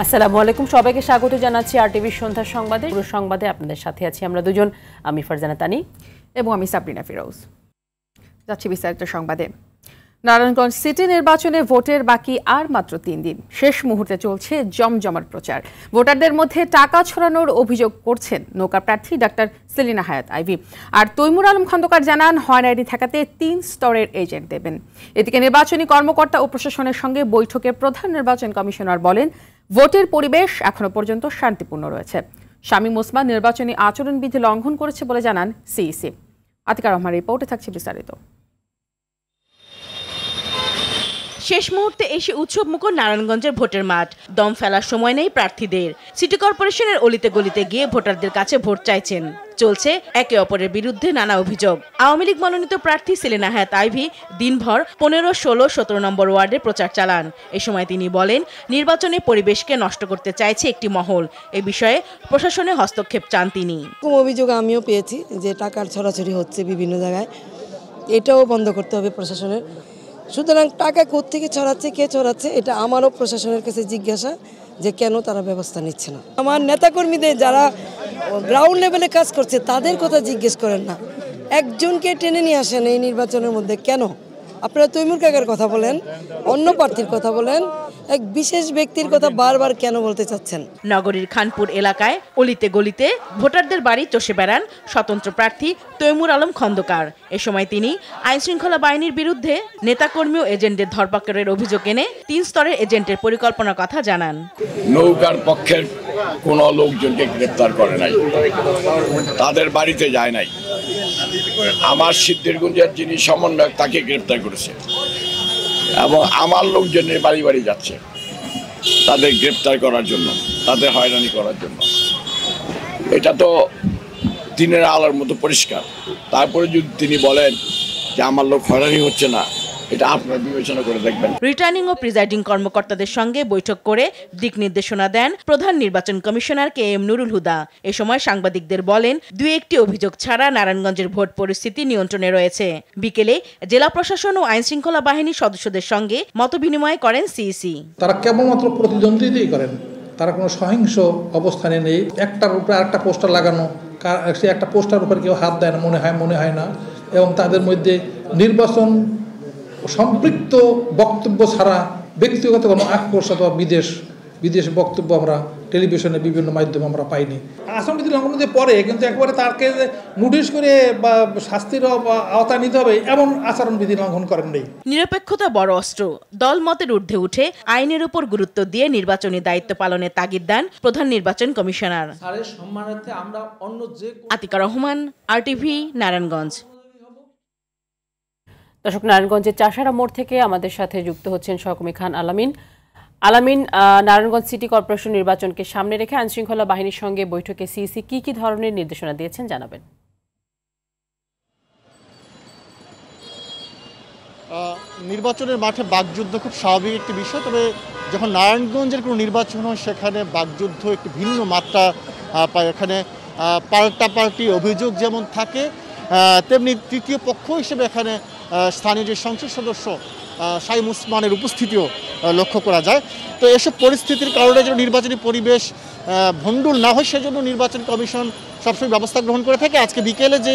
আসসালামু আলাইকুম, সবাইকে স্বাগত জানাচ্ছি আরটিভির সন্ধ্যার সংবাদে। পুরো সংবাদে আপনাদের সাথে আছি আমরা দুজন, আমি ফারজানা তানি এবং আমি সাবরিনা ফিরোজ। যাচ্ছি বিস্তারিত সংবাদে। নারায়ণগঞ্জ সিটি নির্বাচনে ভোটের বাকি আর মাত্র 3 দিন। শেষ মুহূর্তে চলছে জমজমাট প্রচার। ভোটারদের মধ্যে টাকা ছড়ানোর অভিযোগ করছেন নৌকা প্রার্থী ডাক্তার সেলিনা হায়াত আইভি। আর তৈমুর আলম খন্দকার জানান হয়রানি ঠেকাতে 3 স্তরের এজেন্ট দেবেন। এদিকে নির্বাচনী কর্মকর্তা ও প্রশাসনের সঙ্গে বৈঠকে প্রধান নির্বাচন কমিশনার বলেন, ভোটের পরিবেশ এখনো পর্যন্ত শান্তিপূর্ণ রয়েছে। শামীম ওসমান নির্বাচনী আচরণবিধি লঙ্ঘন করেছে বলে জানান সিইসি। আতিকা রহমান রিপোর্টে থাকছে বিস্তারিত। শেষ মুহূর্তে এসে উৎসবমুখর নারায়ণগঞ্জের ভোটের মাঠ। দম ফেলার সময় নেই প্রার্থীদের। সিটি কর্পোরেশনের অলিতে গলিতে গিয়ে ভোটারদের কাছে ভোট চাইছেন। চলছে একে অপরের বিরুদ্ধে নানা অভিযোগ। আওয়ামী লীগ মনোনীত প্রার্থী সেলিনা হায়াত আইভি দিনভর 15, 16, 17 নম্বর ওয়ার্ডে প্রচার চালান। এ সময় তিনি বলেন, নির্বাচনী পরিবেশকে নষ্ট করতে চাইছে একটি মহল। এ বিষয়ে প্রশাসনে হস্তক্ষেপ চান তিনি। অভিযোগ আমিও পেয়েছি যে টাকার ছড়াছড়ি হচ্ছে বিভিন্ন জায়গায়, এটাও বন্ধ করতে হবে প্রশাসনের। সুতরাং টাকা কোত্থেকে ছড়াচ্ছে, কে ছড়াচ্ছে, এটা আমারও প্রশাসনের কাছে জিজ্ঞাসা যে কেন তারা ব্যবস্থা নিচ্ছে না। আমার নেতাকর্মীদের যারা গ্রাউন্ড লেভেলে কাজ করছে তাদের কথা জিজ্ঞেস করেন না, একজনকে টেনে নিয়ে আসেন এই নির্বাচনের মধ্যে। কেন আপনারা তৈমুর কাকার কথা বলেন, অন্য প্রার্থীর কথা বলেন, এক বিশেষ ব্যক্তির কথা বারবার কেন বলতে চাচ্ছেন? নগরীর খানপুর এলাকায় অলিতে গলিতে ভোটারদের বাড়ি চষে বেড়ান স্বতন্ত্র প্রার্থী তৈমুর আলম খন্দকার। এ সময় তিনি আইনশৃঙ্খলা বাহিনীর বিরুদ্ধে নেতাকর্মী ও এজেন্টদের ধরপাকড়ের অভিযোগ এনে 3 স্তরের এজেন্টের পরিকল্পনার কথা জানান। নৌকার পক্ষের কোন লোকজনকে গ্রেপ্তার করে নাই, তাদের বাড়িতে যায় নাই। আমার সিদ্ধিরগঞ্জের যিনি সমন্বয়ক তাকে গ্রেপ্তার করেছে এবং আমার লোকজনের বাড়ি বাড়ি যাচ্ছে তাদের গ্রেপ্তার করার জন্য, তাদের হয়রানি করার জন্য। এটা তো দিনের আলোর মতো পরিষ্কার। তারপরে যদি তিনি বলেন যে আমার লোক হয়রানি হচ্ছে না, এটা আপনারা বিবেচনা করে দেখবেন। রিটার্নিং ও প্রিজাইডিং কর্মকর্তাদের সঙ্গে বৈঠক করে দিক নির্দেশনা দেন প্রধান নির্বাচন কমিশনার KM নুরুল হুদা। এ সময় সাংবাদিকদের বলেন, 2-1টি অভিযোগ ছাড়া নারায়ণগঞ্জের ভোট পরিস্থিতি নিয়ন্ত্রণে রয়েছে। বিকেলে জেলা প্রশাসন ও আইন শৃঙ্খলা বাহিনীর সদস্যদের সঙ্গে মতবিনিময় করেন সিইসি। তারা কেবলমাত্র প্রতিদ্বন্দ্বিতাই করেন, তারা কোনো সহিংস অবস্থানে নেই। একটার উপরে আরেকটা পোস্টার লাগানো, সে একটা পোস্টার উপর কেউ হাত দেয় না, মনে হয় না। এবং তাদের মধ্যে নির্বাচন সম্পৃক্ত বক্তব্য ছাড়া ব্যক্তিগত কোনো আক্রোশ অথবা বিদেশ বক্তব্য আমরা টেলিভিশনে বিভিন্ন মাধ্যমে আমরা পাইনি। আচরণবিধি লঙ্ঘন পরে কিন্তু একবারে তাকে নোটিশ করে বা শাস্তির আওতায় নিতে হবে এমন আচরণবিধি লঙ্ঘন করেন নেই। নিরপেক্ষতা বড় অস্ত্র। দল মতের ঊর্ধ্বে উঠে আইনের উপর গুরুত্ব দিয়ে নির্বাচনী দায়িত্ব পালনের তাগিদ দেন প্রধান নির্বাচন কমিশনার। আতিকা রহমান, আরটিভি, নারায়ণগঞ্জ। দর্শক, নারায়ণগঞ্জের চাষারা মোড় থেকে আমাদের সাথে যুক্ত হচ্ছেন সহকর্মী খান আলামিন। নারায়ণগঞ্জ সিটি কর্পোরেশন নির্বাচনকে সামনে রেখে আইনশৃঙ্খলা বাহিনীর সঙ্গে বৈঠকে সিইসি কি ধরনের নির্দেশনা দিয়েছেন জানাবেন। নির্বাচনের মাঠে বাকযুদ্ধ খুব স্বাভাবিক একটি বিষয়, তবে যখন নারায়ণগঞ্জের কোনো নির্বাচন হয় সেখানে বাকযুদ্ধ একটি ভিন্ন মাত্রা পায়। এখানে পাল্টাপাল্টি অভিযোগ যেমন থাকে, তেমনি তৃতীয় পক্ষ হিসেবে এখানে স্থানীয় যে সংসদ সদস্য শামীম ওসমানের উপস্থিতিও লক্ষ্য করা যায়। তো এসব পরিস্থিতির কারণে যেন নির্বাচনী পরিবেশ ভণ্ডুল না হয় সেজন্য নির্বাচন কমিশন সবসময় ব্যবস্থা গ্রহণ করে থাকে। আজকে বিকেলে যে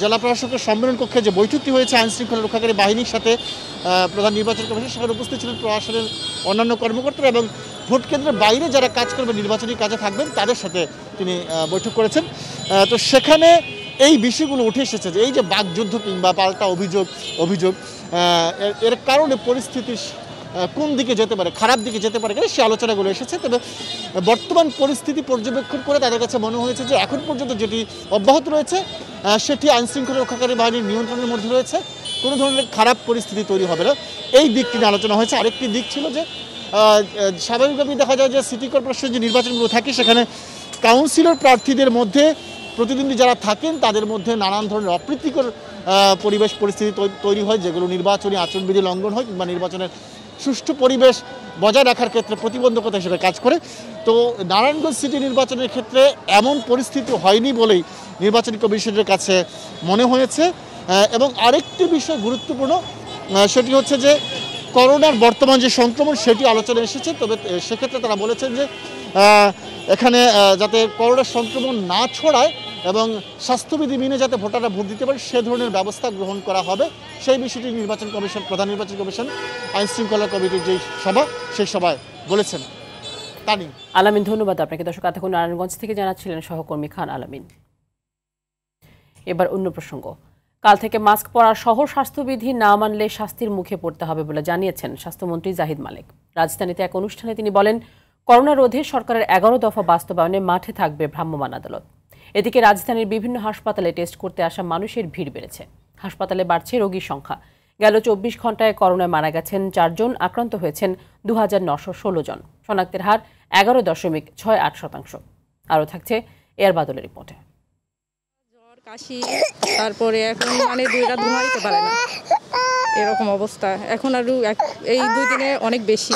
জেলা প্রশাসকের সম্মেলন কক্ষে যে বৈঠকটি হয়েছে আইন শৃঙ্খলা রক্ষাকারী বাহিনীর সাথে প্রধান নির্বাচন কমিশন, সেখানে উপস্থিত ছিলেন প্রশাসনের অন্যান্য কর্মকর্তারা এবং ভোট কেন্দ্রের বাইরে যারা কাজ করবে, নির্বাচনী কাজে থাকবেন, তাদের সাথে তিনি বৈঠক করেছেন। তো সেখানে এই বিষয়গুলো উঠে এসেছে যে এই যে বাকযুদ্ধ কিংবা পাল্টা অভিযোগ এর কারণে পরিস্থিতি কোন দিকে যেতে পারে, খারাপ দিকে যেতে পারে, সে আলোচনাগুলো এসেছে। তবে বর্তমান পরিস্থিতি পর্যবেক্ষণ করে তাদের কাছে মনে হয়েছে যে এখন পর্যন্ত যেটি অব্যাহত রয়েছে সেটি আইনশৃঙ্খলা রক্ষাকারী বাহিনীর নিয়ন্ত্রণের মধ্যে রয়েছে, কোনো ধরনের খারাপ পরিস্থিতি তৈরি হবে না, এই দিকটি নিয়ে আলোচনা হয়েছে। আরেকটি দিক ছিল যে স্বাভাবিকভাবেই দেখা যায় যে সিটি কর্পোরেশন যে নির্বাচনগুলো থাকে সেখানে কাউন্সিলর প্রার্থীদের মধ্যে প্রতিদ্বন্দ্বী যারা থাকেন তাদের মধ্যে নানান ধরনের অপ্রীতিকর পরিবেশ পরিস্থিতি তৈরি হয়, যেগুলো নির্বাচনী আচরণবিধি লঙ্ঘন হয় কিংবা নির্বাচনের সুষ্ঠু পরিবেশ বজায় রাখার ক্ষেত্রে প্রতিবন্ধকতা হিসেবে কাজ করে। তো নারায়ণগঞ্জ সিটি নির্বাচনের ক্ষেত্রে এমন পরিস্থিতি হয়নি বলেই নির্বাচন কমিশনের কাছে মনে হয়েছে। এবং আরেকটি বিষয় গুরুত্বপূর্ণ, সেটি হচ্ছে যে করোনার বর্তমান যে সংক্রমণ সেটি আলোচনা এসেছে। তবে সেক্ষেত্রে তারা বলেছেন যে এখানে যাতে করোনার সংক্রমণ না ছড়ায় এবং স্বাস্থ্যবিধি মেনে যাতে ভোটাররা ভোট দিতে পারে সে ধরনের ব্যবস্থা গ্রহণ করা হবে, সেই বিষয়টি নির্বাচন কমিশন, প্রধান নির্বাচন কমিশন আইন শৃঙ্খলা কমিটির যে সভা সেই সভায় বলেছেন। তানি আলামিন, ধন্যবাদ আপনাকে। দর্শক, এতক্ষণ নারায়ণগঞ্জ থেকে জানাচ্ছিলেন সহকর্মী খান আলামিন। এবার অন্য প্রসঙ্গ। কাল থেকে মাস্ক পরা সহ স্বাস্থ্যবিধি না মানলে শাস্তির মুখে পড়তে হবে বলে জানিয়েছেন স্বাস্থ্যমন্ত্রী জাহিদ মালেক। রাজধানীতে এক অনুষ্ঠানে তিনি বলেন, করোনা রোধে সরকারের 11 দফা বাস্তবায়নে মাঠে থাকবে ভ্রাম্যমাণ আদালত। এদিকে রাজধানীর বিভিন্ন হাসপাতালে টেস্ট করতে আসা মানুষের ভিড় বেড়েছে। হাসপাতালে বাড়ছে রোগীর সংখ্যা। গেল 24 ঘন্টায় করোনায় মারা গেছেন 4 জন, আক্রান্ত হয়েছেন 2916 জন। শনাক্তের হার 11.68%। আরও থাকছে এয়ার বাদলের রিপোর্টে। কাশি, তারপরে এখন মানে 2 রাত ঘুমাইতে পারে না, এরকম অবস্থা। এখন আর এই 2 দিনে অনেক বেশি।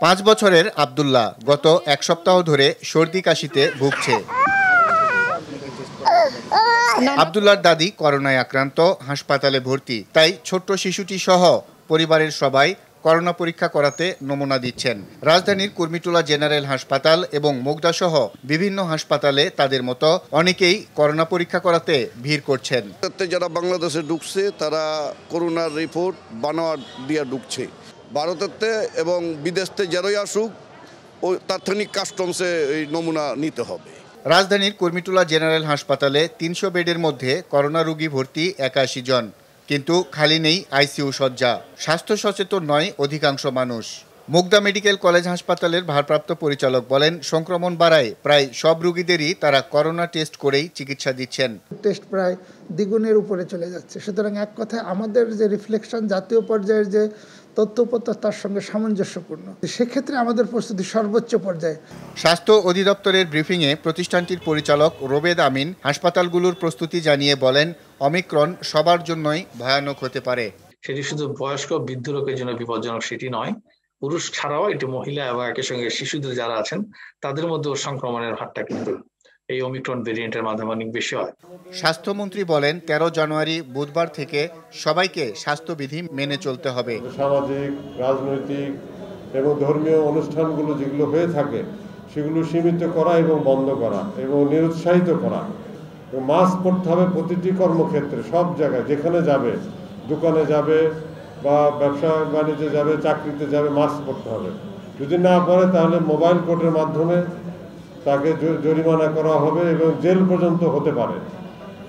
5 বছরের আব্দুল্লাহ গত 1 সপ্তাহ ধরে সর্দি কাশিতে ভুগছে। আব্দুল্লাহর দাদি করোনায় আক্রান্ত, হাসপাতালে ভর্তি। তাই ছোট্ট শিশুটি সহ পরিবারের সবাই করোনা পরীক্ষা করাতে নমুনা দিচ্ছেন। রাজধানীর কুর্মিটোলা জেনারেল হাসপাতাল এবং মুগদা সহ বিভিন্ন হাসপাতালে তাদের মতো অনেকেই করোনা পরীক্ষা করাতে ভিড় করছেন। যারা বাংলাদেশে ঢুকছে তারা করোনার রিপোর্ট বানোয়া দিয়ে ঢুকছে ভারতেতে, এবং বিদেশতে যারাই আসুক ওই তাৎক্ষণিক কাস্টমসে এই নমুনা নিতে হবে। রাজধানীর কুর্মিটোলা জেনারেল হাসপাতালে 300 বেডের মধ্যে করোনা রোগী ভর্তি 81 জন, কিন্তু খালি নেই আইসিইউ শয্যা। স্বাস্থ্য সচেতন নয় অধিকাংশ মানুষ। মুগদা মেডিকেল কলেজ হাসপাতালের ভারপ্রাপ্ত পরিচালক বলেন, সংক্রমণ বাড়ায় প্রায় সব রোগীদেরই তারা করোনা টেস্ট করেই চিকিৎসা দিচ্ছেন। টেস্ট প্রায় দ্বিগুণের উপরে চলে যাচ্ছে। সুতরাং এক কথায় আমাদের যে রিফ্লেকশন জাতীয় পর্যায়ের যে তথ্যপত্র তার সঙ্গে সামঞ্জস্যপূর্ণ। সেক্ষেত্রে আমাদের প্রস্তুতি সর্বোচ্চ পর্যায়ে। স্বাস্থ্য অধিদপ্তরের ব্রিফিংয়ে প্রতিষ্ঠানটির পরিচালক রোবেদ আমিন হাসপাতালগুলোর প্রস্তুতি জানিয়ে বলেন, অমিক্রন সবার জন্যই ভয়ানক হতে পারে। সেটি শুধু বয়স্ক বৃদ্ধ লোকের জন্য বিপজ্জনক সেটি নয়, পুরুষ ছাড়াও এটি মহিলা এবং একই সঙ্গে শিশুদের যারা আছেন তাদের মধ্যেও সংক্রমণের হারটা কিন্তু এই ওমিক্রন ভেরিয়েন্টের মাধ্যমে অনেক বেশি হয়। স্বাস্থ্যমন্ত্রী বলেন, 13 জানুয়ারি বুধবার থেকে সবাইকে স্বাস্থ্যবিধি মেনে চলতে হবে। সামাজিক, রাজনৈতিক এবং ধর্মীয় অনুষ্ঠানগুলো যেগুলো হয়ে থাকে সেগুলো সীমিত করা এবং বন্ধ করা এবং নিরুৎসাহিত করা। মাস্ক পরতে হবে প্রতিটি কর্মক্ষেত্রে, সব জায়গায় যেখানে যাবে, দোকানে যাবে বা ব্যবসা বাণিজ্যে যাবে, চাকরিতে যাবে, মাস্ক পরতে হবে। যদি না পরে তাহলে মোবাইল কোর্টের মাধ্যমে তাকে জরিমানা করা হবে এবং জেল পর্যন্ত হতে পারে।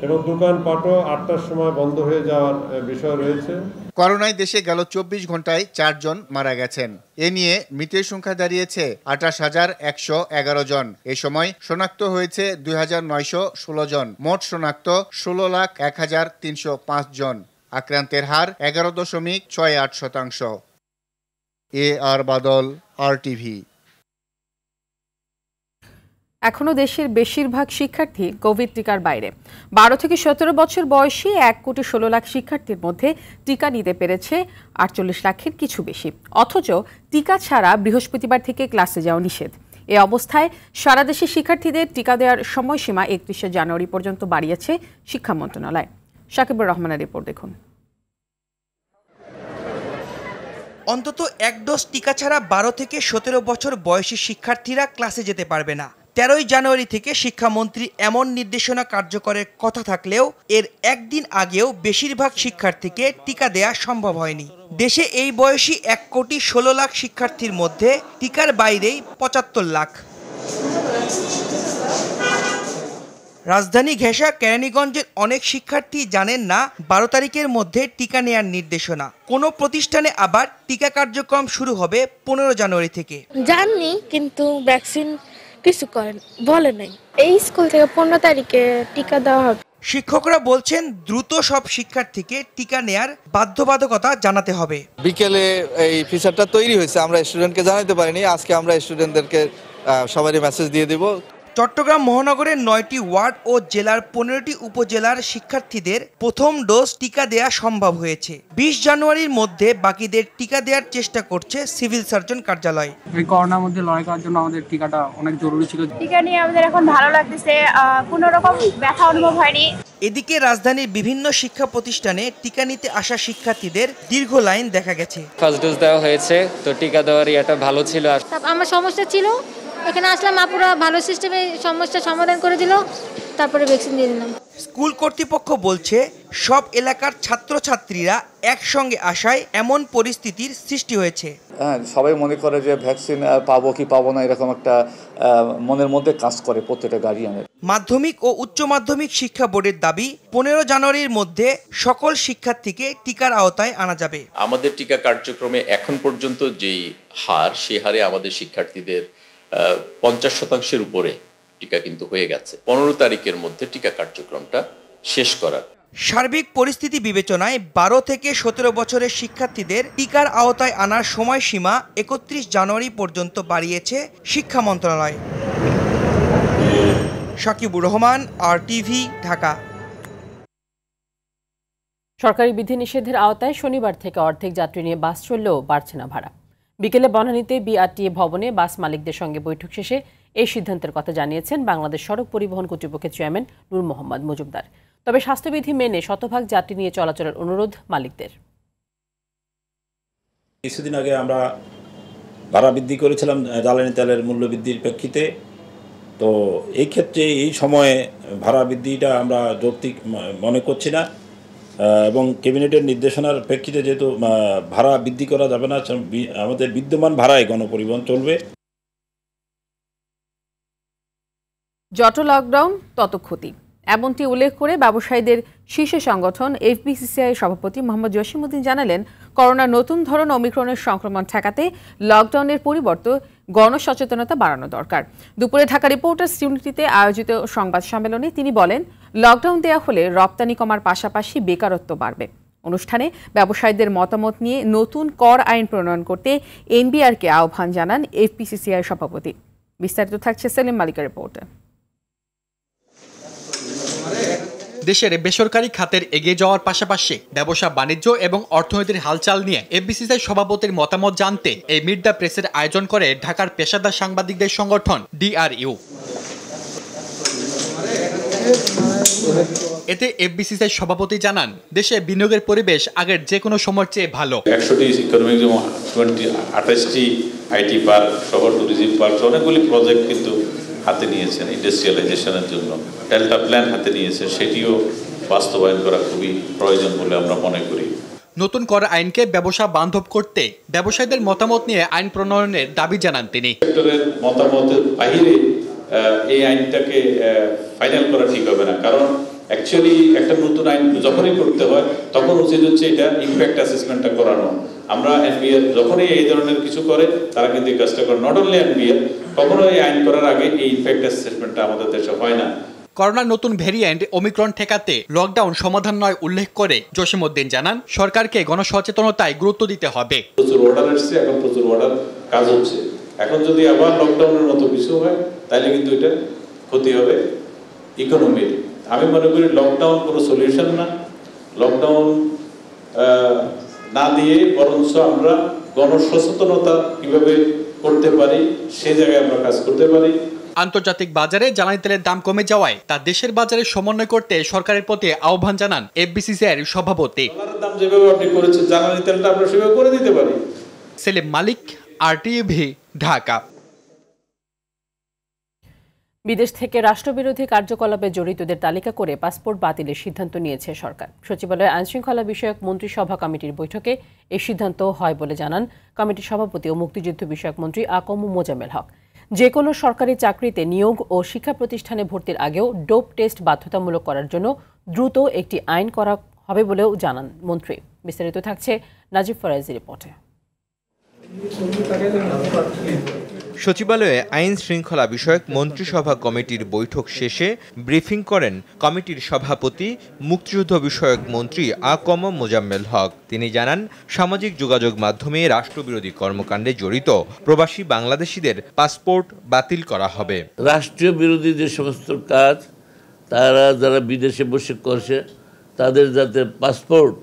এবং দোকানপাটও 8টার সময় বন্ধ হয়ে যাওয়ার বিষয় রয়েছে। করোনায় দেশে গেল 24 ঘন্টায় 4 জন মারা গেছেন। এ নিয়ে মৃতের সংখ্যা দাঁড়িয়েছে 28,111 জন। এ সময় শনাক্ত হয়েছে 2,916 জন। মোট শনাক্ত 16,01,305 জন। আক্রান্তের হার 11.68%। আর বাদল, RTV। এখনো দেশের বেশিরভাগ শিক্ষার্থী কোভিড টিকার বাইরে। 12 থেকে 17 বছর বয়সী 1,16,00,000 শিক্ষার্থীর মধ্যে টিকা নিতে পেরেছে 48 লাখের কিছু বেশি। অথচ টিকা ছাড়া বৃহস্পতিবার থেকে ক্লাসে যাওয়া নিষেধ। এ অবস্থায় সারা দেশে শিক্ষার্থীদের টিকা দেওয়ার সময়সীমা 31 জানুয়ারি পর্যন্ত বাড়িয়েছে শিক্ষা মন্ত্রণালয়। শাকিবুর রহমানের রিপোর্ট দেখুন। অন্তত 1 ডোজ টিকা ছাড়া 12 থেকে 17 বছর বয়সী শিক্ষার্থীরা ক্লাসে যেতে পারবে না। 13 জানুয়ারি থেকে শিক্ষামন্ত্রী এমন নির্দেশনা কার্যকরের কথা থাকলেও এর একদিন আগেও বেশিরভাগ শিক্ষার্থীকে টিকা দেয়া সম্ভব হয়নি। দেশে এই বয়সী 1,16,00,000 শিক্ষার্থীর মধ্যে টিকার বাইরেই 75 লাখ। রাজধানী ঘেঁষা কেরানীগঞ্জের অনেক শিক্ষার্থী জানেন না 12 তারিখের মধ্যে টিকা নেয়ার নির্দেশনা। কোনো প্রতিষ্ঠানে আবার টিকা কার্যক্রম শুরু হবে 15 জানুয়ারি থেকে। জানি, কিন্তু ভ্যাকসিন কিছু করেন বলে নাই। এই স্কুল থেকে 15 তারিখে টিকা দেওয়া হবে। শিক্ষকরা বলছেন দ্রুত সব শিক্ষার্থীকে টিকা নেয়ার বাধ্যবাধকতা জানাতে হবে। বিকেলে এই ফিচারটা তৈরি হয়েছে, আমরা স্টুডেন্টকে জানাতে পারিনি। আজকে আমরা স্টুডেন্টদেরকে সবারই মেসেজ দিয়ে দেব। চট্টগ্রাম মহানগরের 9টি ওয়ার্ড ও জেলার 15টি উপজেলার শিক্ষার্থীদের প্রথম ডোজ টিকা দেয়া সম্ভব হয়েছে। 20 জানুয়ারির মধ্যে বাকিদের টিকা দেওয়ার চেষ্টা করছে সিভিল সার্জন কার্যালয়। এই করোনার মধ্যে লড়াই করার জন্য আমাদের টিকাটা অনেক জরুরি ছিল। টিকা নিয়ে আমাদের এখন ভালো লাগতেছে, কোনো রকম ব্যথা অনুভব হয়নি। এদিকে রাজধানীর বিভিন্ন শিক্ষা প্রতিষ্ঠানে টিকা নিতে আসা শিক্ষার্থীদের দীর্ঘ লাইন দেখা গেছে। ফার্স্ট ডোজ দেওয়া হয়েছে, তো টিকা দেওয়ার এটা ভালো ছিল। আমার সমস্যা ছিল, এখানে আসলাম, আপুরা ভালো সিস্টেমে সমস্যা সমাধান করে দিল, তারপরে ভ্যাকসিন দিয়ে দিলাম। স্কুল কর্তৃপক্ষ বলছে সব এলাকার ছাত্রছাত্রীরা একসঙ্গে আসায় এমন পরিস্থিতির সৃষ্টি হয়েছে। সবাই মনে করে যে ভ্যাকসিন পাবো কি পাবো না, এরকম একটা মনের মধ্যে কাজ করে প্রত্যেকটা গার্ডিয়ানের। মাধ্যমিক ও উচ্চ মাধ্যমিক শিক্ষা বোর্ডের দাবি 15 জানুয়ারির মধ্যে সকল শিক্ষার্থীকে টিকার আওতায় আনা যাবে। আমাদের টিকা কার্যক্রমে এখন পর্যন্ত যেই হার, সেই হারে আমাদের শিক্ষার্থীদের 50% উপরে টিকা কিন্তু হয়ে গেছে। 15 তারিখের মধ্যে টিকা কার্যক্রমটা শেষ করার। সার্বিক পরিস্থিতি বিবেচনায় 12 থেকে 17 বছরের শিক্ষার্থীদের টিকার আওতায় আনার সময়সীমা 31 জানুয়ারি পর্যন্ত বাড়িয়েছে শিক্ষা মন্ত্রণালয়। সাকিবুর রহমান, RTV, ঢাকা। সরকারি বিধিনিষেধের আওতায় শনিবার থেকে অর্ধেক যাত্রী নিয়ে বাস চললেও বাড়ছে না ভাড়া। বিকেলে বনানীতে বিআরটিএ ভবনে বাস মালিকদের সঙ্গে বৈঠক শেষে এই সিদ্ধান্তের কথা জানিয়েছেন বাংলাদেশ সড়ক পরিবহন কর্তৃপক্ষের চেয়ারম্যান নূর মোহাম্মদ মজুমদার। তবে স্বাস্থ্যবিধি মেনে শতভাগ যাত্রী নিয়ে চলাচলের অনুরোধ মালিকদের। কিছুদিন আগে আমরা ভাড়া বৃদ্ধি করেছিলাম জ্বালানি তেলের মূল্য বৃদ্ধির প্রেক্ষিতে। তো এই ক্ষেত্রে এই সময়ে ভাড়া বৃদ্ধিটা আমরা যৌক্তিক মনে করছি না, এবং ক্যাবিনেটের নির্দেশনার প্রেক্ষিতে যেহেতু ভাড়া বৃদ্ধি করা যাবে না, আমাদের বিদ্যমান ভাড়ায় গণপরিবহন চলবে। যত লকডাউন তত ক্ষতি, এমনটি উল্লেখ করে ব্যবসায়ীদের শীর্ষ সংগঠন FBCCI সভাপতি মোহাম্মদ জসিমউদ্দিন জানালেন, করোনার নতুন ধরন ওমিক্রনের সংক্রমণ ঠেকাতে লকডাউনের পরিবর্তে গণসচেতনতা বাড়ানো দরকার। দুপুরে ঢাকা রিপোর্টার্স ইউনিটিতে আয়োজিত সংবাদ সম্মেলনে তিনি বলেন, লকডাউন দেওয়া হলে রপ্তানি কমার পাশাপাশি বেকারত্ব বাড়বে। অনুষ্ঠানে ব্যবসায়ীদের মতামত নিয়ে নতুন কর আইন প্রণয়ন করতে NBRকে আহ্বান জানান FBCCI সভাপতি। বিস্তারিত থাকছে সেলিম মালিকের রিপোর্টে। দেশের বেসরকারি খাতের এগিয়ে যাওয়ার পাশাপাশি ব্যবসা বাণিজ্য এবং অর্থনীতির হালচাল নিয়ে FBCCI সভাপতির মতামত জানতে এই মিট দ্য প্রেসের আয়োজন করে ঢাকার পেশাদার সাংবাদিকদের সংগঠন DRU। এতে FBCCI সভাপতি জানান, দেশে বিনিয়োগের পরিবেশ আগের যে কোনো সময়ের চেয়ে ভালো। 100টি ইকোনমিক, যেমন 28টি IT পার্ক সহ ট্যুরিজম পার্ক, অনেকগুলি প্রজেক্ট কিন্তু হাতে নিয়েছেন ইন্ডাস্ট্রিয়ালাইজেশনের জন্য। ডেল্টা প্ল্যান হাতে নিয়েছে, সেটিও বাস্তবায়ন করা খুবই প্রয়োজন বলে আমরা মনে করি। নতুন কর আইনকে ব্যবসা বান্ধব করতে ব্যবসায়ীদের মতামত নিয়ে আইন প্রণয়নের দাবি জানান তিনি। সেক্টরের মতামতের বাইরে এই আইনটাকে ফাইনাল করা ঠিক হবে না, কারণ অ্যাকচুয়ালি একটা নতুন আইন যখনই করতে হয় তখন উচিত হচ্ছে এটা ইমপ্যাক্ট অ্যাসেসমেন্টটা করানো। আমরা NBR যখনই এই ধরনের কিছু করে তারা কিন্তু এই কাজটা করে। নট অনলি NBR, কখনো এই আইন করার আগে এই ইমপ্যাক্ট অ্যাসেসমেন্টটা আমাদের দেশে হয় না। করোনার নতুন ভেরিয়েন্ট ওমিক্রন ঠেকাতে লকডাউন সমাধান নয় উল্লেখ করে জসিমউদ্দিন জানান, সরকারকে গণসচেতনতায় গুরুত্ব দিতে হবে। প্রচুর অর্ডার আসছে, এখন প্রচুর অর্ডার কাজ হচ্ছে। এখন যদি আবার লকডাউনের মতো কিছু হয় তাহলে কিন্তু এটা ক্ষতি হবে ইকোনমির। আমি মনে করি লকডাউন কোনো সলিউশন না। লকডাউন না দিয়ে বরঞ্চ আমরা গণসচেতনতা কিভাবে করতে পারি সেই জায়গায় আমরা কাজ করতে পারি। আন্তর্জাতিক বাজারে জ্বালানি তেলের দাম কমে যাওয়ায় তা দেশের বাজারে সমন্বয় করতে সরকারের প্রতি আহ্বান জানান FBCCI সভাপতি। ডলারের দাম যেভাবে আপনি করেছেন, জ্বালানি তেলটা আমরা সেভাবে করে দিতে পারি। সেলিম মালিক, RTV, ঢাকা। বিদেশ থেকে রাষ্ট্রবিরোধী কার্যকলাপে জড়িতদের তালিকা করে পাসপোর্ট বাতিলের সিদ্ধান্ত নিয়েছে সরকার। সচিবালয়ে আইনশৃঙ্খলা বিষয়ক মন্ত্রিসভা কমিটির বৈঠকে এই সিদ্ধান্ত হয় বলে জানান কমিটির সভাপতি ও মুক্তিযুদ্ধ বিষয়ক মন্ত্রী আকম মোজাম্মেল হক। যে কোনো সরকারি চাকরিতে নিয়োগ ও শিক্ষা প্রতিষ্ঠানে ভর্তির আগেও ডোপ টেস্ট বাধ্যতামূলক করার জন্য দ্রুত একটি আইন করা হবে বলেও জানান মন্ত্রী। বিস্তারিত থাকছে নাজিব ফরাইজির রিপোর্টে। সচিবালয়ে আইন শৃঙ্খলা বিষয়ক মন্ত্রিসভা কমিটির বৈঠক শেষে ব্রিফিং করেন কমিটির সভাপতি মুক্তিযুদ্ধ বিষয়ক মন্ত্রী আ.ক.ম মোজাম্মেল হক। তিনি জানান, সামাজিক যোগাযোগ মাধ্যমে রাষ্ট্রবিরোধী কর্মকাণ্ডে জড়িত প্রবাসী বাংলাদেশিদের পাসপোর্ট বাতিল করা হবে। রাষ্ট্রীয় বিরোধী যে সমস্ত কাজ তারা যারা বিদেশে বসে করছে তাদের যাতে পাসপোর্ট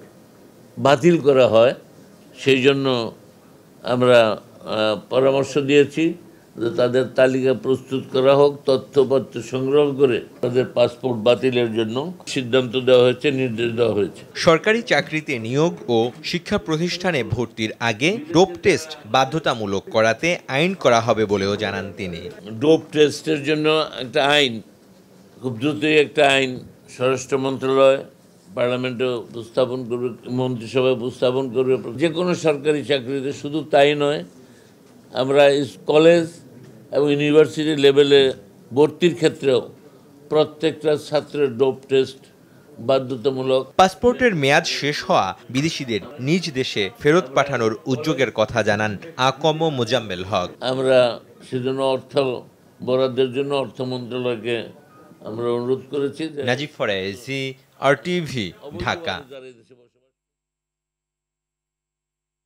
বাতিল করা হয় সেই জন্য আমরা পরামর্শ দিয়েছি যে তাদের তালিকা প্রস্তুত করা হোক, তথ্যপত্র সংগ্রহ করে তাদের পাসপোর্ট বাতিলের জন্য সিদ্ধান্ত দেওয়া হয়েছে, নির্দেশ দেওয়া হয়েছে। সরকারি চাকরিতে নিয়োগ ও শিক্ষা প্রতিষ্ঠানে ভর্তির আগে ডোপ টেস্ট বাধ্যতামূলক করাতে আইন করা হবে বলেও জানান তিনি। ডোপ টেস্টের জন্য একটা আইন, খুব দ্রুতই একটা আইন স্বরাষ্ট্র মন্ত্রণালয় পার্লামেন্টে উপস্থাপন করবে, মন্ত্রিসভায় উপস্থাপন করবে। যে কোনো সরকারি চাকরিতে শুধু তাই নয়, আমরা কলেজ এবং ইউনিভার্সিটি লেভেলে ভর্তির ক্ষেত্রেও প্রত্যেকটা ছাত্রের ডোপ টেস্ট বাধ্যতামূলক। পাসপোর্টের মেয়াদ শেষ হওয়া বিদেশিদের নিজ দেশে ফেরত পাঠানোর উদ্যোগের কথা জানান আ.ক.ম মোজাম্মেল হক। আমরা সেজন্য অর্থ বরাদ্দের জন্য অর্থ মন্ত্রণালয়কে আমরা অনুরোধ করেছি। নাজিব ফরায়েজি, RTV, ঢাকা।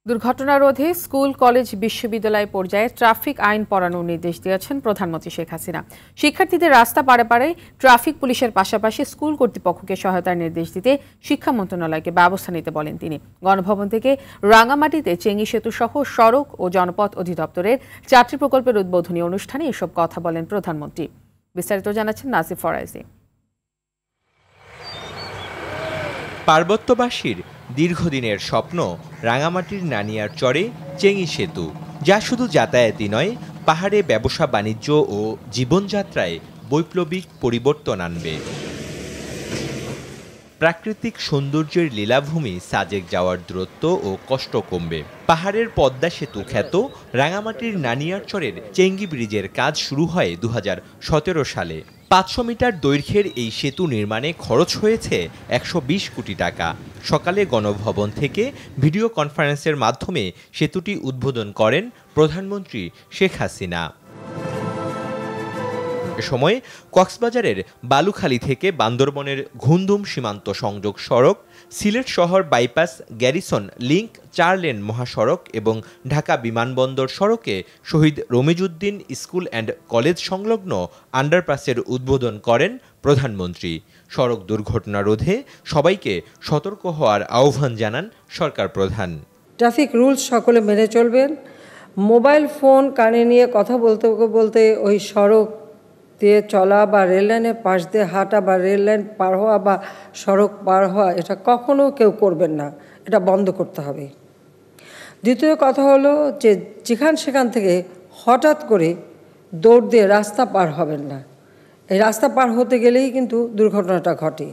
দুর্ঘটনা রোধে স্কুল, কলেজ, বিশ্ববিদ্যালয় পর্যায়ে ট্রাফিক আইন পড়ানোর নির্দেশ দিয়েছেন প্রধানমন্ত্রী শেখ হাসিনা। শিক্ষার্থীদের রাস্তা পারে ট্রাফিক পুলিশের পাশাপাশি স্কুল কর্তৃপক্ষকে সহায়তার নির্দেশ দিতে শিক্ষা মন্ত্রণালয়কে ব্যবস্থা নিতে বলেন তিনি। গণভবন থেকে রাঙামাটিতে চেঙ্গি সেতু সহ সড়ক ও জনপথ অধিদপ্তরের 4টি প্রকল্পের উদ্বোধনী অনুষ্ঠানে এসব কথা বলেন প্রধানমন্ত্রী। বিস্তারিত জানাচ্ছেন নাজিব ফরায়েজি। পার্বত্যবাসীর দীর্ঘদিনের স্বপ্ন রাঙামাটির নানিয়ার চরে চেঙ্গি সেতু, যা শুধু যাতায়াতই নয়, পাহাড়ে ব্যবসা বাণিজ্য ও জীবনযাত্রায় বৈপ্লবিক পরিবর্তন আনবে। প্রাকৃতিক সৌন্দর্যের লীলাভূমি সাজেক যাওয়ার দূরত্ব ও কষ্ট কমবে। পাহাড়ের পদ্মা সেতু খ্যাত রাঙামাটির নানিয়ার চরের চেঙ্গি ব্রিজের কাজ শুরু হয় 2017 সালে। 500 মিটার দৈর্ঘ্যের এই সেতু নির্মাণে খরচ হয়েছে 120 কোটি টাকা। সকালে গণভবন থেকে ভিডিও কনফারেন্সের মাধ্যমে সেতুটি উদ্বোধন করেন প্রধানমন্ত্রী শেখ হাসিনা। এ সময় কক্সবাজারের বালুখালী থেকে বান্দরবনের ঘুমদুম সীমান্ত সংযোগ সড়ক, সিলেট শহর বাইপাস গ্যারিসন লিংক 4 লেন মহাসড়ক এবং ঢাকা বিমানবন্দর সড়কে শহীদ রমিজউদ্দিন স্কুল অ্যান্ড কলেজ সংলগ্ন আন্ডারপাসের উদ্বোধন করেন প্রধানমন্ত্রী। সড়ক দুর্ঘটনা রোধে সবাইকে সতর্ক হওয়ার আহ্বান জানান সরকার প্রধান। ট্রাফিক রুলস সকলে মেনে চলবেন। মোবাইল ফোন কানে নিয়ে কথা বলতে বলতে ওই সড়ক দিয়ে চলা বা রেললাইনের পাশ দিয়ে হাঁটা বা রেললাইন পার হওয়া বা সড়ক পার হওয়া, এটা কখনো কেউ করবেন না, এটা বন্ধ করতে হবে। দ্বিতীয় কথা হলো যে সেখান থেকে হঠাৎ করে দৌড় দিয়ে রাস্তা পার হবেন না। এই রাস্তা পার হতে গেলেই কিন্তু দুর্ঘটনাটা ঘটে।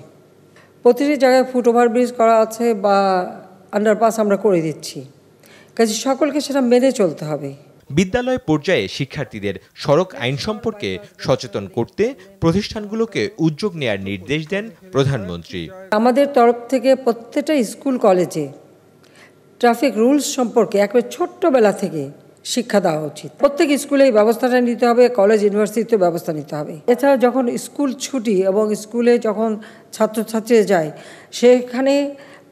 প্রতিটি জায়গায় ফুট ওভারব্রিজ করা আছে বা আন্ডারপাস আমরা করে দিচ্ছি, কাজে সকলকে সেটা মেনে চলতে হবে। বিদ্যালয় পর্যায়ে শিক্ষার্থীদের সড়ক আইন সম্পর্কে সচেতন করতে প্রতিষ্ঠানগুলোকে উদ্যোগ নেয়ার নির্দেশ দেন প্রধানমন্ত্রী। আমাদের তরফ থেকে প্রত্যেকটা স্কুল কলেজে ট্রাফিক রুলস সম্পর্কে একেবারে ছোট্টবেলা থেকে শিক্ষা দেওয়া উচিত। প্রত্যেক স্কুলে এই ব্যবস্থাটা নিতে হবে, কলেজ ইউনিভার্সিটিতে ব্যবস্থা নিতে হবে। এছাড়া যখন স্কুল ছুটি এবং স্কুলে যখন ছাত্রছাত্রীরা যায়, সেখানে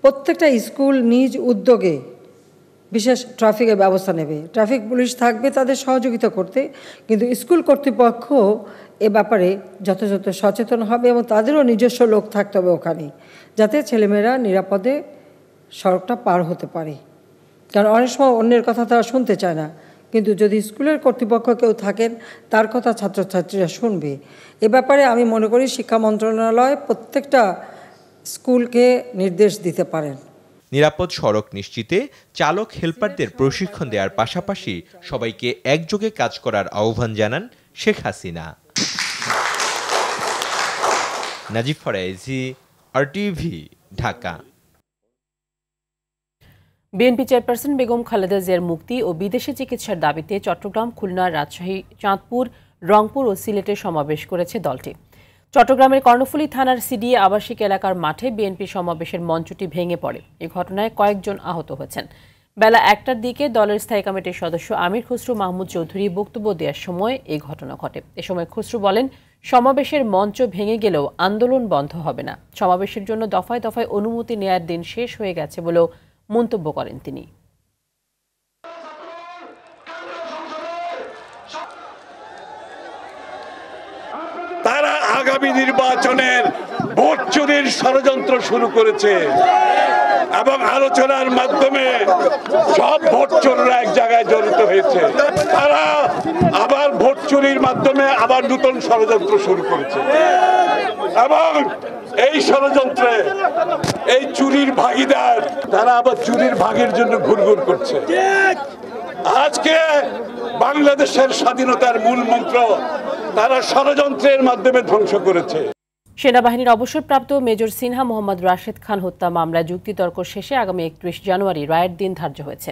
প্রত্যেকটা স্কুল নিজ উদ্যোগে বিশেষ ট্রাফিকের ব্যবস্থা নেবে। ট্রাফিক পুলিশ থাকবে তাদের সহযোগিতা করতে, কিন্তু স্কুল কর্তৃপক্ষ এ ব্যাপারে যথাযথ সচেতন হবে এবং তাদেরও নিজস্ব লোক থাকতে হবে ওখানে, যাতে ছেলেমেয়েরা নিরাপদে সড়কটা পার হতে পারে। কারণ অনেক সময় অন্যের কথা তারা শুনতে চায় না, কিন্তু যদি স্কুলের কর্তৃপক্ষ কেউ থাকেন তার কথা ছাত্রছাত্রীরা শুনবে। এ ব্যাপারে আমি মনে করি শিক্ষা মন্ত্রণালয় প্রত্যেকটা স্কুলকে নির্দেশ দিতে পারেন। নিরাপদ সড়ক নিশ্চিতে চালক হেলপারদের প্রশিক্ষণ দেওয়ার পাশাপাশি সবাইকে একযোগে কাজ করার আহ্বান জানান Sheikh Hasina. Najib Farayezi, RTV, Dhaka. BNP chairperson Begum Khaleda জিয়ার মুক্তি ও বিদেশে চিকিৎসার দাবিতে চট্টগ্রাম, খুলনা, রাজশাহী, চাঁদপুর, রংপুর ও সিলেটে সমাবেশ করেছে দলটি। চট্টগ্রামের কর্ণফুলী থানার সিডিএ আবাসিক এলাকার মাঠে বিএনপি সমাবেশের মঞ্চটি ভেঙে পড়ে। এই ঘটনায় কয়েকজন আহত হয়েছেন। বেলা 1টার দিকে দলের স্থায়ী কমিটির সদস্য আমির খসরু মাহমুদ চৌধুরী বক্তব্য দেওয়ার সময় এই ঘটনা ঘটে। এ সময় খসরু বলেন, সমাবেশের মঞ্চ ভেঙে গেলেও আন্দোলন বন্ধ হবে না। সমাবেশের জন্য দফায় দফায় অনুমতি নেয়ার দিন শেষ হয়ে গেছে বলেও মন্তব্য করেন তিনি। তারা আগামী নির্বাচনের ভোট চুরির ষড়যন্ত্র শুরু করেছে এবং আলোচনার মাধ্যমে সব ভোট চোররা এক জায়গায় জড়িত হয়েছে। তারা আবার ভোট চুরির মাধ্যমে আবার নতুন ষড়যন্ত্র শুরু করেছে এবং এই ষড়যন্ত্রে এই চুরির ভাগীদার তারা আবার চুরির ভাগের জন্য ঘুরঘুর করছে। আজকে বাংলাদেশের স্বাধীনতার মূল মন্ত্র তারা ষড়যন্ত্রের মাধ্যমে ধ্বংস করেছে। সেনাবাহিনীর অবসরপ্রাপ্ত মেজর সিনহা মোহাম্মদ রাশেদ খান হত্যা মামলায় যুক্তিতর্ক শেষে আগামী 31 জানুয়ারি রায়ের দিন ধার্য হয়েছে।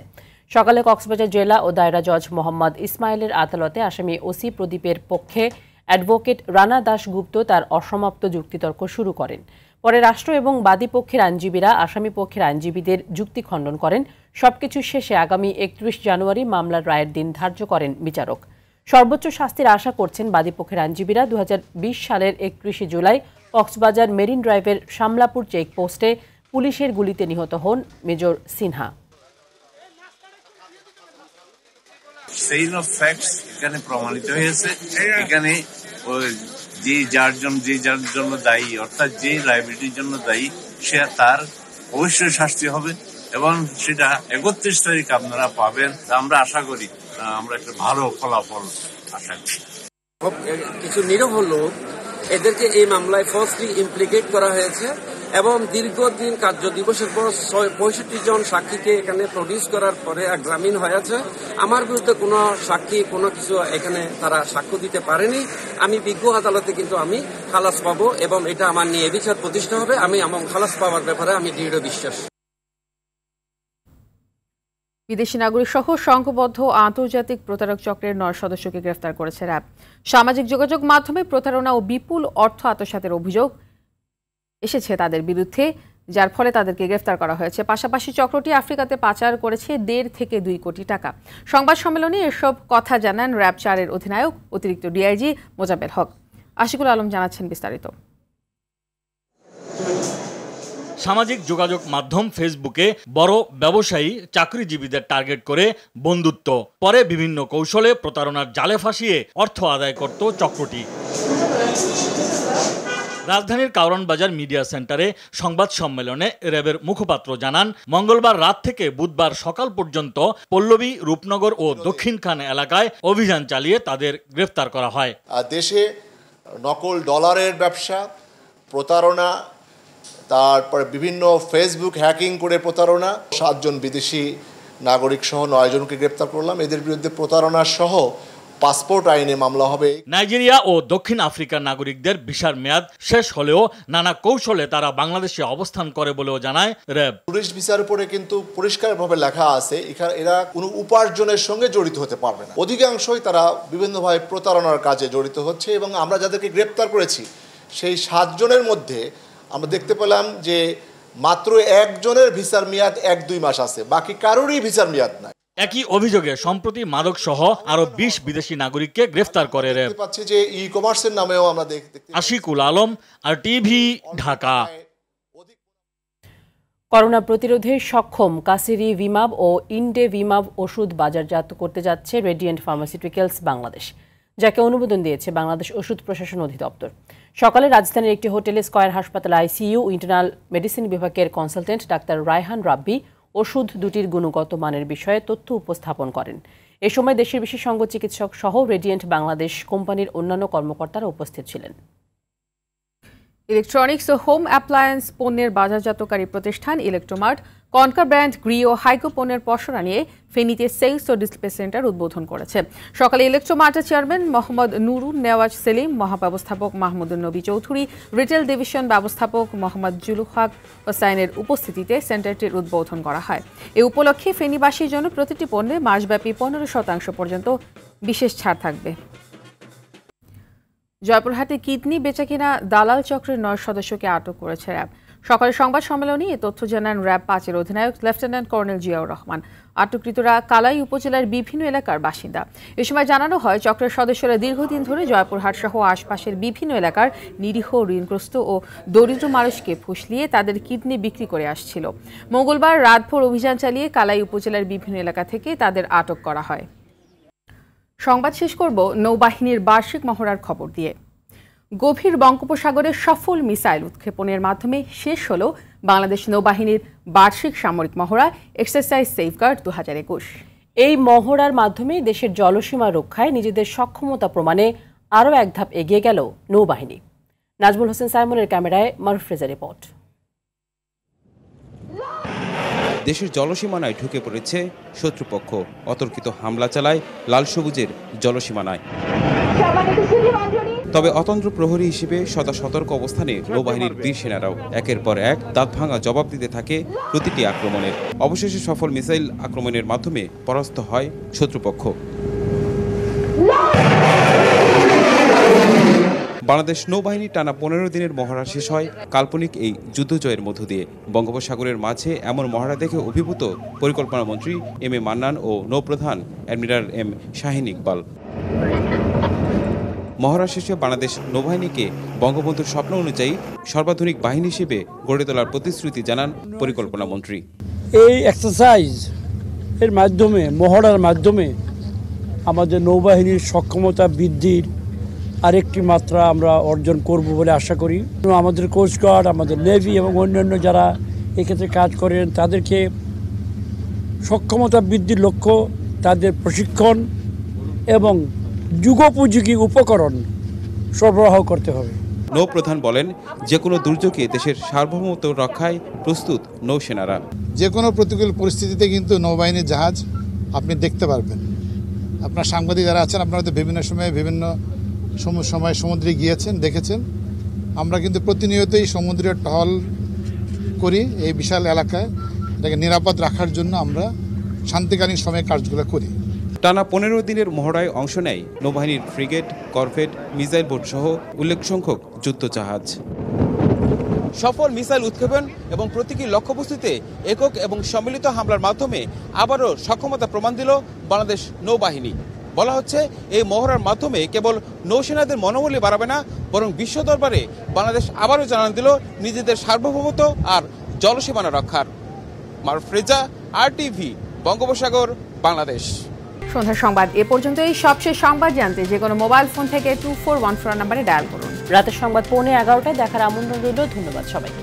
সকালে কক্সবাজার জেলা ও দায়রা জজ মোহাম্মদ ইসমাইলের আদালতে আসামি ওসি প্রদীপের পক্ষে অ্যাডভোকেট রানা দাশগুপ্ত তার অসমাপ্ত যুক্তিতর্ক শুরু করেন। পরে রাষ্ট্র এবং বাদী পক্ষের আইনজীবীরা আসামি পক্ষের আইনজীবীদের যুক্তি খণ্ডন করেন। সবকিছু শেষে আগামী 31 জানুয়ারি মামলার রায়ের দিন ধার্য করেন বিচারক। সর্বোচ্চ শাস্তির আশা করছেন বাদীপক্ষের আইনজীবীরা। 2020 সালের 31 জুলাই কক্সবাজার মেরিন ড্রাইভের শামলাপুর চেকপোস্টে পুলিশের গুলিতে নিহত হন major Sinha. Chain of facts এখানে প্রমাণিত হয়েছে। এখানে যে যার জন্য দায়ী, অর্থাৎ যে লাইবিলিটির জন্য দায়ী, সে তার অবশ্যই শাস্তি হবে এবং সেটা 31 তারিখ আপনারা পাবেন। আমরা আশা করি আমরা একটা ভালো ফলাফল আশা করি। কিছু নিরীহ লোক এদেরকে এই মামলায় ফলসলি ইমপ্লিকেট করা হয়েছে এবং দীর্ঘদিন কার্য দিবসের পর 65 জন সাক্ষীকে এখানে প্রডিউস করার পরে জামিন হয়েছে। আমার বিরুদ্ধে কোনো সাক্ষী কোনো কিছু এখানে তারা সাক্ষ্য দিতে পারেনি। আমি বিজ্ঞ আদালতে কিন্তু আমি খালাস পাবো এবং এটা আমার নিয়ে বিচার প্রতিষ্ঠা হবে। আমি আমার খালাস পাওয়ার ব্যাপারে আমি দৃঢ় বিশ্বাস। বিদেশি নাগরিক সহ সংঘবদ্ধ আন্তর্জাতিক প্রতারক চক্রের 9 সদস্যকে গ্রেফতার করেছে র্যাব। সামাজিক যোগাযোগ মাধ্যমে প্রতারণা ও বিপুল অর্থ আত্মসাতের অভিযোগ এসেছে তাদের বিরুদ্ধে, যার ফলে তাদেরকে গ্রেফতার করা হয়েছে। পাশাপাশি চক্রটি আফ্রিকাতে পাচার করেছে 1.5 থেকে 2 কোটি টাকা। সংবাদ সম্মেলনে এসব কথা জানান র্যাব 4-এর অধিনায়ক অতিরিক্ত ডিআইজি মোজাম্মেল হক। আশিকুল আলম জানাচ্ছেন বিস্তারিত। সামাজিক যোগাযোগ মাধ্যম ফেসবুকে বড় ব্যবসায়ী চাকরিজীবীদের টার্গেট করে বন্ধুত্ব, পরে বিভিন্ন কৌশলে প্রতারণার জালে ফাঁসিয়ে অর্থ আদায় করত চক্রটি। রাজধানীর কারওয়ান বাজার মিডিয়া সেন্টারে সংবাদ সম্মেলনে র্যাবের মুখপাত্র জানান, মঙ্গলবার রাত থেকে বুধবার সকাল পর্যন্ত পল্লবী, রূপনগর ও দক্ষিণখান এলাকায় অভিযান চালিয়ে তাদের গ্রেফতার করা হয়। দেশে নকল ডলারের ব্যবসা, প্রতারণা, তারপরে বিভিন্ন ফেসবুক হ্যাকিং করে প্রতারণা, 7 জন বিদেশি নাগরিক সহ 9 জনকে গ্রেপ্তার করলাম। এদের বিরুদ্ধে প্রতারণা সহ পাসপোর্ট আইনে মামলা হবে। নাইজেরিয়া ও দক্ষিণ আফ্রিকার নাগরিকদের ভিসার মেয়াদ শেষ হলেও নানা কৌশলে তারা বাংলাদেশে অবস্থান করে বলেও জানায় র্যাব। টুরিস্ট ভিসার উপরে কিন্তু পরিষ্কারভাবে লেখা আছে এরা কোনো উপার্জনের সঙ্গে জড়িত হতে পারবে না। অধিকাংশই তারা বিভিন্নভাবে প্রতারণার কাজে জড়িত হচ্ছে এবং আমরা যাদেরকে গ্রেপ্তার করেছি সেই 7 জনের মধ্যে আমরা দেখতে পেলাম যে মাত্র 1 জনের ভিসার মেয়াদ 1-2 মাস আছে, বাকি কারোরই ভিসার মেয়াদ নাই। একই অভিযোগে সম্প্রতি মাদক সহ আরো 20 বিদেশি নাগরিককে গ্রেফতার করে র্যাব। পাচ্ছি যে ই কমার্সের নামেও আমরা দেখতে। আশিকুল আলম, আর টিভি, ঢাকা। করোনা প্রতিরোধে সক্ষম কাসিরিভিমাব ও ইনডেভিমাব ওষুধ বাজারজাত করতে যাচ্ছে রেডিয়েন্ট ফার্মাসিউটিক্যালস বাংলাদেশ, যাকে অনুমোদন দিয়েছে বাংলাদেশ ওষুধ প্রশাসন অধিদপ্তর। সকালে রাজধানীর একটি হোটেলে স্কয়ার হাসপাতাল আইসিইউ ইন্টারনাল মেডিসিন বিভাগের কনসালটেন্ট ডাক্তার রায়হান রাব্বি ওষুধ দুটির গুণগত মানের বিষয়ে তথ্য উপস্থাপন করেন। এ সময় দেশের বিশেষজ্ঞ চিকিৎসক সহ রেডিয়েন্ট বাংলাদেশ কোম্পানির অন্যান্য কর্মকর্তারা উপস্থিত ছিলেন। ইলেকট্রনিক্স ও হোম অ্যাপ্লায়েন্স পণ্যের বাজারজাতকারী প্রতিষ্ঠান ইলেকট্রোমার্ট কনকা ব্র্যান্ড গ্রি ও হাইকো পণ্যের পসরা নিয়ে ফেনীতে সেলস ও ডিসপ্লে সেন্টার উদ্বোধন করেছে। সকালে ইলেকট্রোমার্টের চেয়ারম্যান মোহাম্মদ নুরুন নেওয়াজ সেলিম, মহাব্যবস্থাপক মাহমুদুল নবী চৌধুরী, রিটেল ডিভিশন ব্যবস্থাপক মোহাম্মদ জুলুহাক হোসাইনের উপস্থিতিতে সেন্টারটির উদ্বোধন করা হয়। এ উপলক্ষে ফেনীবাসীর জন্য প্রতিটি পণ্যে মাসব্যাপী 15% পর্যন্ত বিশেষ ছাড় থাকবে। জয়পুরহাটে কিডনি বেচাকেনা দালাল চক্রের 9 সদস্যকে আটক করেছে র্যাব। সকালে সংবাদ সম্মেলনে এ তথ্য জানান র্যাব 5-এর অধিনায়ক লেফটেন্যান্ট কর্নেল জিয়াউর রহমান। আটককৃতরা কালাই উপজেলার বিভিন্ন এলাকার বাসিন্দা। এ সময় জানানো হয়, চক্রের সদস্যরা দীর্ঘদিন ধরে জয়পুরহাট সহ আশপাশের বিভিন্ন এলাকার নিরীহ, ঋণগ্রস্ত ও দরিদ্র মানুষকে ফুসলিয়ে তাদের কিডনি বিক্রি করে আসছিল। মঙ্গলবার রাতভর অভিযান চালিয়ে কালাই উপজেলার বিভিন্ন এলাকা থেকে তাদের আটক করা হয়। সংবাদ শেষ করব নৌবাহিনীর বার্ষিক মহড়ার খবর দিয়ে। গভীর বঙ্গোপসাগরে সফল মিসাইল উৎক্ষেপণের মাধ্যমে শেষ হল বাংলাদেশ নৌবাহিনীর বার্ষিক সামরিক মহড়া এক্সারসাইজ সেফগার্ড 2021। এই মহড়ার মাধ্যমে দেশের জলসীমা রক্ষায় নিজেদের সক্ষমতা প্রমাণে আরও এক ধাপ এগিয়ে গেল নৌবাহিনী। নাজমুল হোসেন সাইমনের ক্যামেরায় মারুফ রেজা রিপোর্ট। দেশের জলসীমানায় ঢুকে পড়েছে শত্রুপক্ষ, অতর্কিত হামলা চালায় লাল সবুজের জলসীমানায়। তবে অতন্ত্র প্রহরী হিসেবে সদা সতর্ক অবস্থানে নৌবাহিনীর বীর সেনারাও একের পর এক দাঁত ভাঙা জবাব দিতে থাকে প্রতিটি আক্রমণের। অবশেষে সফল মিসাইল আক্রমণের মাধ্যমে পরাস্ত হয় শত্রুপক্ষ। বাংলাদেশ নৌবাহিনী টানা 15 দিনের মহড়া শেষ হয় কাল্পনিক এই যুদ্ধজয়ের মধ্য দিয়ে। বঙ্গোপসাগরের মাঝে এমন মহড়া দেখে অভিভূত পরিকল্পনা মন্ত্রী M A Mannan O নৌপ্রধান admiral M Shahin Iqbal. মহড়া শেষে বাংলাদেশ নৌবাহিনীকে বঙ্গবন্ধুর স্বপ্ন অনুযায়ী সর্বাধুনিক বাহিনী হিসেবে গড়ে তোলার প্রতিশ্রুতি জানান পরিকল্পনা মন্ত্রী। এই এক্সারসাইজ এর মাধ্যমে, মহড়ার মাধ্যমে আমাদের নৌবাহিনীর সক্ষমতা বৃদ্ধির আরেকটি মাত্রা আমরা অর্জন করব বলে আশা করি। আমাদের কোস্টগার্ড, আমাদের নেভি এবং অন্যান্য যারা এক্ষেত্রে কাজ করেন তাদেরকে সক্ষমতা বৃদ্ধির লক্ষ্য তাদের প্রশিক্ষণ এবং যুগোপযোগী উপকরণ সরবরাহ করতে হবে। নৌপ্রধান বলেন, যে কোনো দুর্যোগে দেশের সার্বভৌমত্ব রক্ষায় প্রস্তুত নৌসেনারা। যে কোনো প্রতিকূল পরিস্থিতিতে কিন্তু নৌবাহিনীর জাহাজ আপনি দেখতে পারবেন। আপনার সাংবাদিক যারা আছেন, আপনারা তো বিভিন্ন সময়ে বিভিন্ন সময় সমুদ্রে গিয়েছেন, দেখেছেন। আমরা কিন্তু প্রতিনিয়তই সমুদ্রের টহল করি এই বিশাল এলাকায়। এটাকে নিরাপদ রাখার জন্য আমরা শান্তিকালীন সময়ে কাজগুলো করি। টানা 15 দিনের মহড়ায় অংশ নেয় নৌবাহিনীর ফ্রিগেট, করভেট, মিসাইল বোট সহ উল্লেখ সংখ্যক যুদ্ধজাহাজ। সফল মিসাইল উৎক্ষেপণ এবং প্রতীকী লক্ষ্যবস্তুতে একক এবং সম্মিলিত হামলার মাধ্যমে আবারও সক্ষমতা প্রমাণ দিল বাংলাদেশ নৌবাহিনী। বলা হচ্ছে, এই মহড়ার মাধ্যমে কেবল নৌসেনাদের মনোবলই বাড়াবে না, বরং বিশ্ব দরবারে বাংলাদেশ আবারও জানান দিল নিজেদের সার্বভৌমত্ব আর জলসীমানা রক্ষার। মারুফ রেজা, RTV, বঙ্গোপসাগর, বাংলাদেশ। সন্ধ্যার সংবাদ এ পর্যন্তই। সবশেষ সংবাদ জানতে যে কোনো মোবাইল ফোন থেকে 2414 নম্বরে ডায়াল করুন। রাতের সংবাদ 11:15টায় দেখার আমন্ত্রণ রইল। ধন্যবাদ সবাইকে।